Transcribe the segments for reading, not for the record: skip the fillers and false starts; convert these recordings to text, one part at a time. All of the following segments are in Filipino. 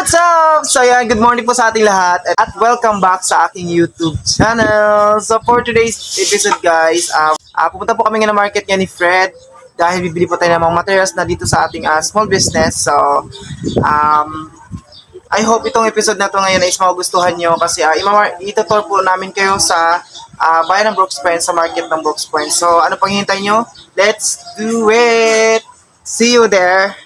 What's up? So yan, good morning po sa ating lahat at welcome back sa aking YouTube channel. So for today's episode guys, pupunta po kami ng market niya ni Fred dahil bibili po tayo ng mga materials na dito sa ating small business. So I hope itong episode na to ngayon is magugustuhan nyo kasi itutour po namin kayo sa bayan ng Brooks Point, sa market ng Brooks Point. So ano pang hihintay nyo? Let's do it! See you there!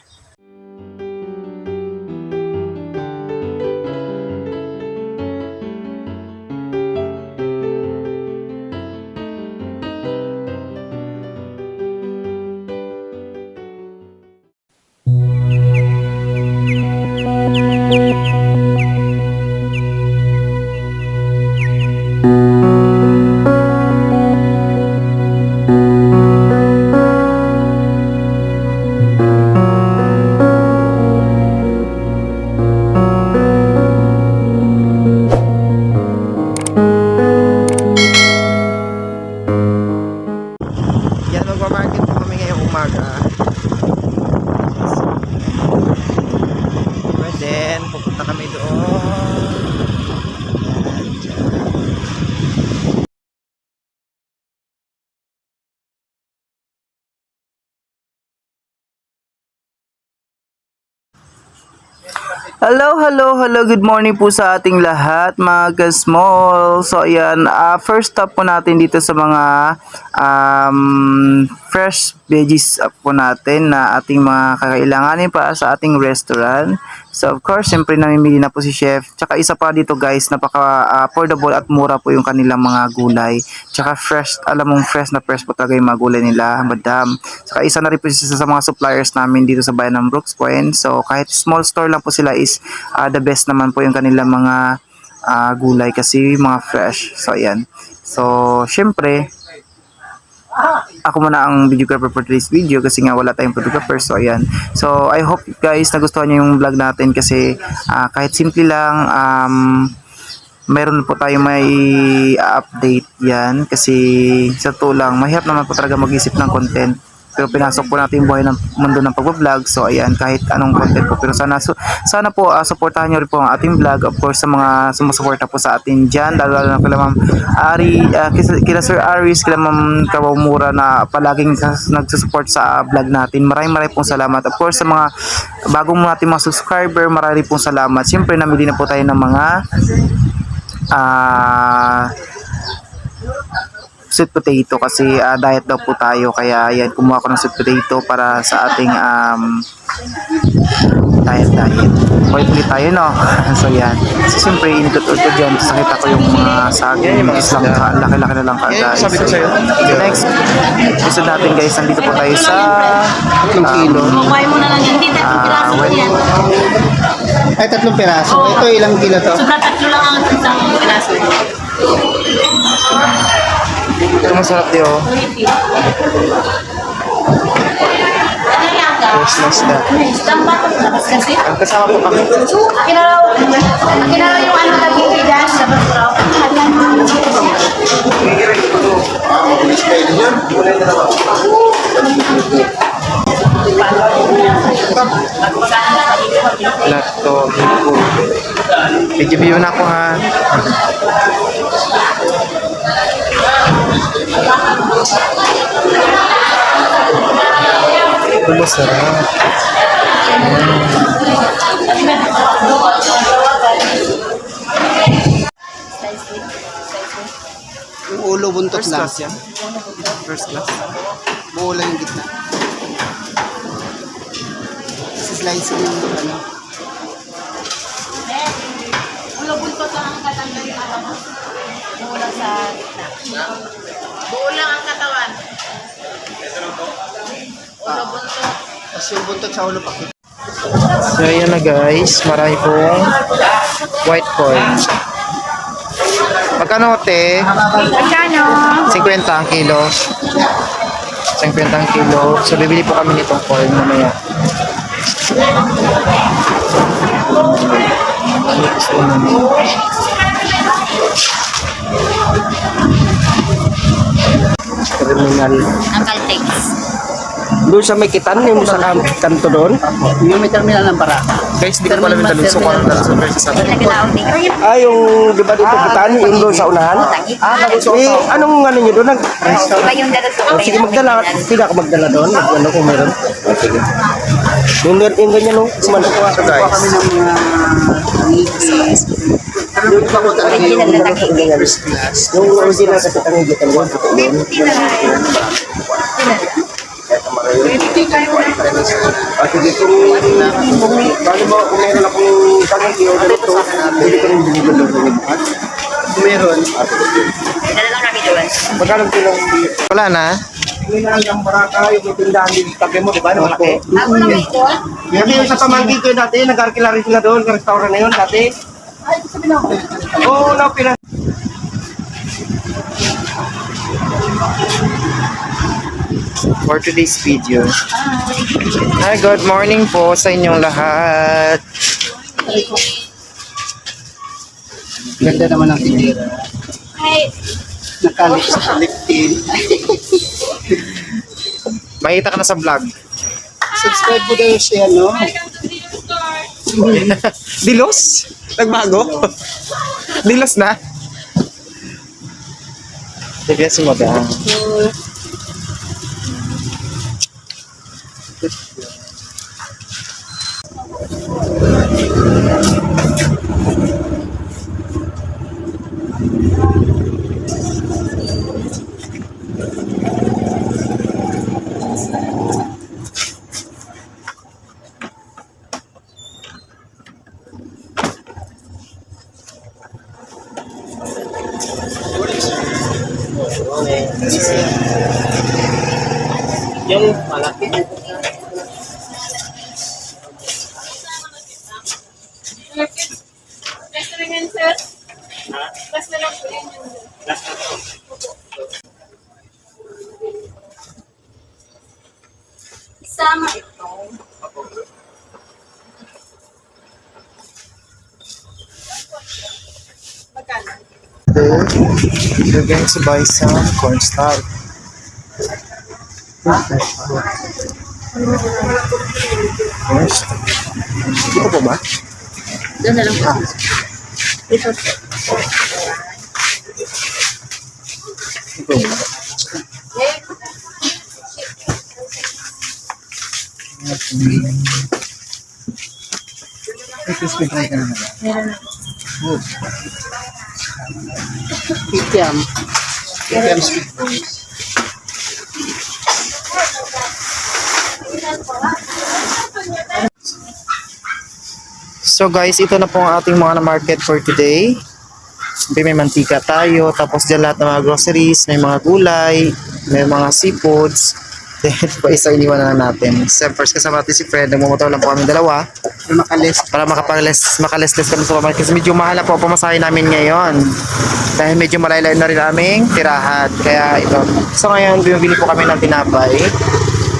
Yan, magpa-market po kami ngayong umaga. And then, pupunta kami doon. Hello, good morning po sa ating lahat mga ka-small. So ayan, first stop po natin dito sa mga fresh veggies po natin na ating mga kakailanganin para sa ating restaurant. So of course, siyempre namimili na po si chef. Tsaka isa pa dito guys, napaka affordable at mura po yung kanilang mga gulay. Tsaka fresh, alam mong fresh na fresh po talaga yung mga gulay nila, madam. Tsaka isa na rin po sa mga suppliers namin dito sa bayan ng Brooks Point. So kahit small store lang po sila is the best naman po yung kanilang mga gulay kasi mga fresh. So ayan. So syempre, ako muna ang videographer for today's video kasi nga wala tayong photographer. So ayan. So I hope guys nagustuhan niyo yung vlog natin kasi kahit simple lang, meron po tayo may update yan kasi sa to lang mahirap naman po talaga mag-isip ng content. Pero pinasok po natin yung buhay ng mundo ng pag-vlog. So ayan, kahit anong content po. Pero sana po supportahan nyo rin po ang ating vlog. Of course, sa mga sumusuporta po sa atin dyan. Lalo na kila Ma'am Ari, kila Sir Aris, kila Ma'am Kawamura na palaging nagsusupport sa vlog natin. Maraming pong salamat. Of course, sa mga bagong natin mga subscriber, maraming pong salamat. Siyempre, namili na po tayo ng mga sweet potato kasi diet daw po tayo, kaya yan, kumuha ko ng sweet potato para sa ating diet. Wait ulit tayo, no? So yan, so siyempre initutod ko dyan, tapos nakita ko yung mga saging is lang, laki-laki na lang guys. So next episode natin guys, nandito po tayo sa kilo. Ay, 3 piraso. Ito ilang kilo to? Sobra 3 lang ang isang piraso. Ito masarap di oh. Fresh na isda. Ang kasama po kami. Kinaraw yung ano lagi dyan sa basuraw. Mabulis kayo dyan. Lato, hipon. Medyo na ako ha. Ito masarap. Yung ulo buntot First lang. class yan? First class? Buo lang yung gitna. Slice yung ano. Ulo-buntot lang ang katanggal yung ano mo. Mula sa gitna. Buo lang ang katawan. Ulo-buntot. Tapos yung buntot sa ulo pakit. So ayan na guys, marami pong white corn. Magkano te? Magkano? 50 ang kilo. 50 ang kilo. So bibili po kami nitong corn mamaya. Terminal. Ang Caltex. Doon sa may kitan, yung sa kanto doon. Yung may terminal ng Baraka. Guys, di ko pala yung daluso ko ang daluso versus sa atin. Ah, yung, di ba dito Butaan, yung doon sa unahan? Anong ano nyo doon? Sige, magdala. Pila ka magdala doon? Ano kung meron? Sige. Yung ganyan, no? Sumano ko ako, guys. Kami ng mga doon pa ko talaga yung first class. Yung original sa Tangi talaga. At dito, bali mo, kung meron akong Tangi, yung dito, pwede ko rin binigyan doon. Meron. Magkano kilong Wala na. Hindi na yung baraka, yung may tindahan yung tabi mo, di ba? Nung malaki. Ako Kasi yung sa pamangkin ko dati, nag-arkila rin sila doon, sa restaurant na yun dati. Oo, no, pina. For today's video. Hi, good morning po sa inyong lahat. Ganda naman ang tinira. Hi. Nakalit sa liftin. Makita ka na sa vlog. Subscribe po daw siya, no? Dilos? Nagbago? Dilos na? Sige, sumaga. Yung malaki. Last na lang yan, sir. Last na lang po yun. Isama ito. Magkano? We're going to buy some cornstarch. Cornstarch. Dito po ba? Doon na lang po. Ito. Ito ba? Crispy fry ka naman. Meron na. Kikiam. Kikiam sweet balls. So guys, ito na po ang ating mga na-market for today. May mantika tayo, tapos dyan lahat ng mga groceries, may mga gulay, may mga seafoods. Then, pa isa iniwan na lang natin. First kasama natin si Fred, nagmumotor lang po kami dalawa para makaless-less kami sa pamalit. Kasi medyo mahal na po ang pamasahe namin ngayon. Dahil medyo malayo-layo na rin aming tirahan. Kaya ito. So ngayon, bumibili po kami ng tinapay,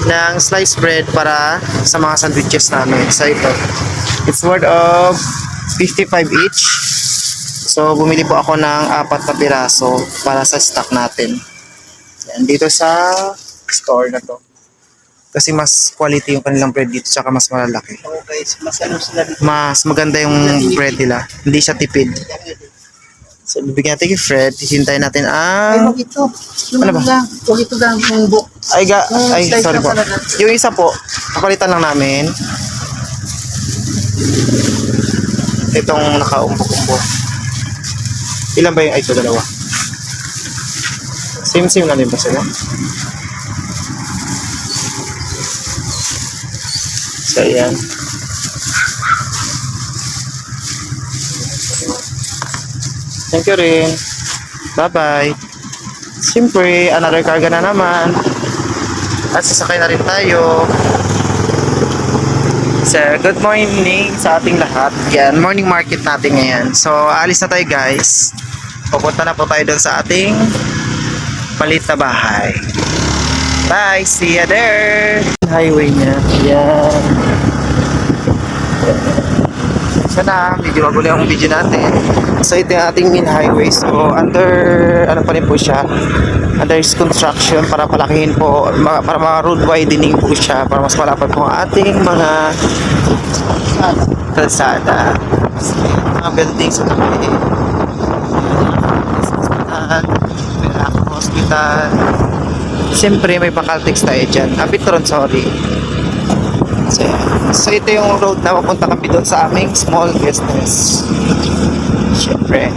ng sliced bread para sa mga sandwiches namin. So ito. It's worth of 55 each. So bumili po ako ng 4 na piraso para sa stock natin. Yan, dito sa store na to. Kasi mas quality yung kanilang bread dito, tsaka mas malalaki. So guys, mas ano sila dito. Mas maganda yung bread nila. Hindi siya tipid. So bibigyan natin kay Fred. Hintayin natin Ay, ang... wag ito. Yung Ano ba? lang. Wag ito lang yung book. Ay, slice sorry na po. talaga. Yung isa po, papalitan lang namin. Itong nakaumbok-umbok. Ilan ba yung ito? Dalawa. Same na din ba sila? So, ayan. Thank you rin. Bye-bye. Siyempre, another karga na naman. At sasakay na rin tayo. So, good morning sa ating lahat. Yan, morning market natin ngayon. So, alis na tayo guys. Pupunta na po tayo doon sa ating palit na bahay. Bye! See ya there! Highway niya. Yan. Sana, medyo magulo yung video natin. So, ito yung ating main highway. So, under, ano pa rin po siya? Under construction para palakihin po, para mga road widening po siya, para mas malapad po ang ating mga kalsada. Mga building sa tabi. Hospital. Siyempre may Bakaltex tayo dyan. Abitron, sorry. So ito yung road na papunta kami doon sa aming small business. Siyempre.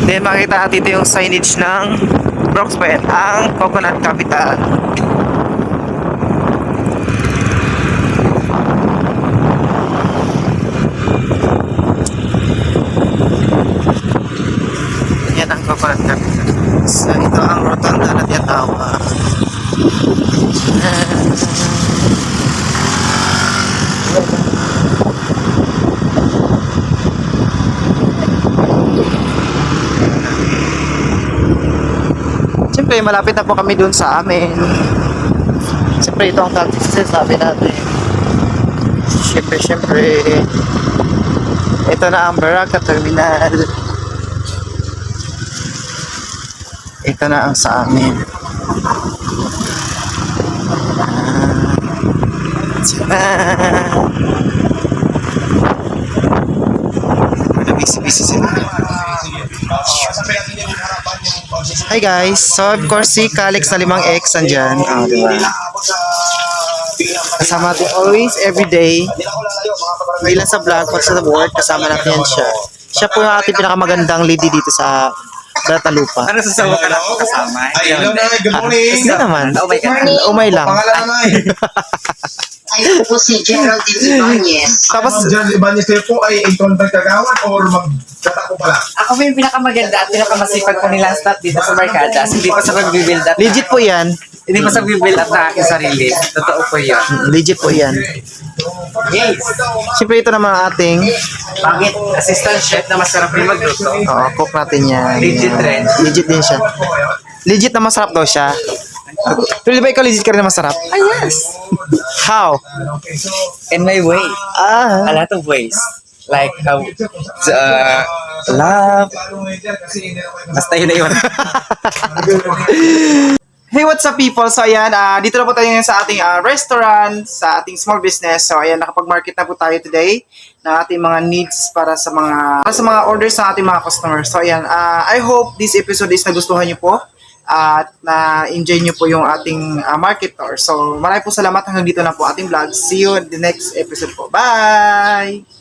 Then makita natin ito yung signage ng Brooksville, ang Coconut Capital. Yan ang Coconut Capital. So ito ang rotonda na tinatawag. Siyempre, malapit na po kami dun sa amin. Siyempre, ito ang tactics sabi natin. Siyempre, ito na ang Baraka Terminal. Ito na ang sa amin. Busy sila. Hi guys, so of course si Calix na 5X andyan. Diba? Kasama natin always, everyday. May ilan sa vlog, pag sa work, kasama natin yan siya. Siya po yung ating pinakamagandang lady dito sa Batalupa. Ano sasawa ka lang kasama? Hello, Nay. Good morning. Hindi naman. Umay lang. Pangalan, Nay. Ay, po si Geraldine Ibanez. Tapos, John Ibanez kayo po ay 800 kagawad or magtatakbo pa lang? Ako po yung pinakamaganda at pinakamasipag ko nilang staff dito sa Barkadas. Hindi pa sa pag-build up. legit po yan. Hindi pa sa pag-build up sa aking sarili. Totoo po yun. Legit po yan. Yes. Siyempre ito naman ang ating Bakit? Assistant chef na masarap yung magluto. cook natin yan. Legit rin. Legit din siya. Legit na masarap daw siya. Pero di ba ikaw legit ka rin na masarap? Ah, yes. How? In my way. A lot of ways. Like how, love. Basta yun na yun. Hey, what's up people? So ayan, dito na po tayo ngayon sa ating restaurant, sa ating small business. So ayan, nakapag-market na po tayo today ng ating mga needs para sa mga orders ng ating mga customers. So ayan, I hope this episode is nagustuhan niyo po at na-enjoy niyo po yung ating market tour. So maraming po salamat, hanggang dito na po ating vlog. See you in the next episode po. Bye!